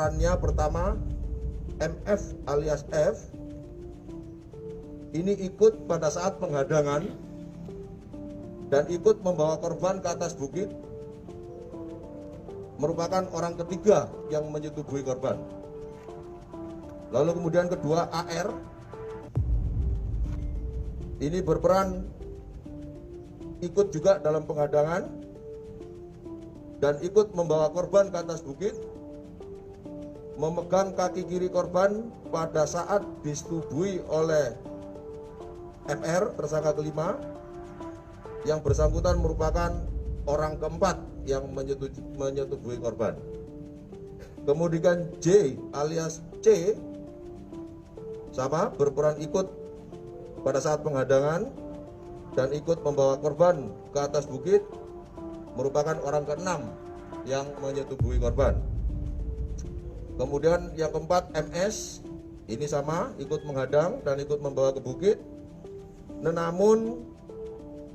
perannya pertama, MF alias F ini ikut pada saat penghadangan dan ikut membawa korban ke atas bukit, merupakan orang ketiga yang menyetubuhi korban. Lalu kemudian kedua, AR ini berperan ikut juga dalam penghadangan dan ikut membawa korban ke atas bukit, memegang kaki kiri korban pada saat disetubuhi oleh FR, tersangka kelima. Yang bersangkutan merupakan orang keempat yang menyetubuhi korban. Kemudian J alias C sama berperan ikut pada saat penghadangan dan ikut membawa korban ke atas bukit, merupakan orang keenam yang menyetubuhi korban. Kemudian yang keempat, MS ini sama ikut menghadang dan ikut membawa ke bukit. Namun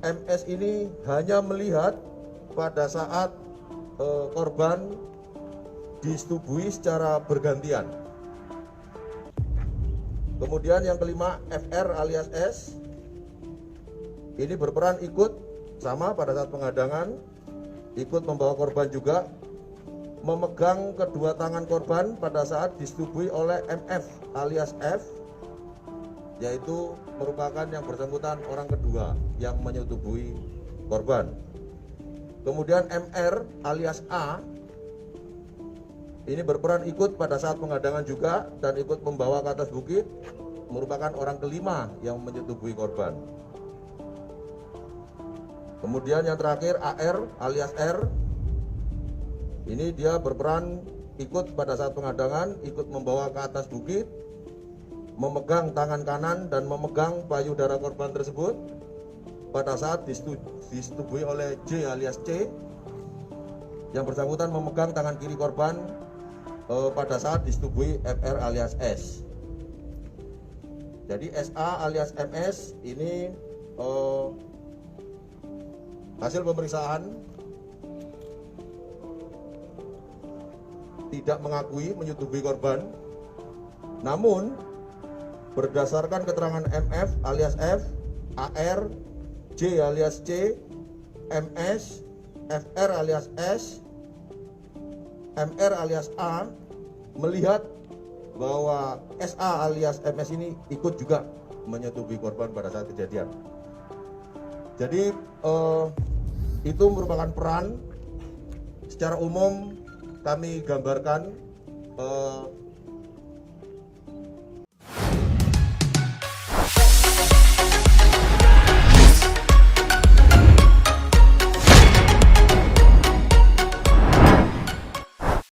MS ini hanya melihat pada saat korban disetubuhi secara bergantian. Kemudian yang kelima, FR alias S ini berperan ikut sama pada saat penghadangan, ikut membawa korban juga, memegang kedua tangan korban pada saat disetubuhi oleh MF alias F, yaitu merupakan yang bersangkutan orang kedua yang menyetubuhi korban. Kemudian MR alias A ini berperan ikut pada saat penghadangan juga dan ikut membawa ke atas bukit, merupakan orang kelima yang menyetubuhi korban. Kemudian yang terakhir, AR alias R ini dia berperan ikut pada saat penghadangan, ikut membawa ke atas bukit, memegang tangan kanan dan memegang payudara korban tersebut pada saat disetubuhi oleh J alias C. Yang bersangkutan memegang tangan kiri korban pada saat disetubuhi FR alias S. Jadi SA alias MS ini hasil pemeriksaan tidak mengakui menyetubuhi korban, namun berdasarkan keterangan MF alias F, AR, J alias C, MS, FR alias S, MR alias A melihat bahwa SA alias MS ini ikut juga menyetubuhi korban pada saat kejadian. Jadi itu merupakan peran. Secara umum kami gambarkan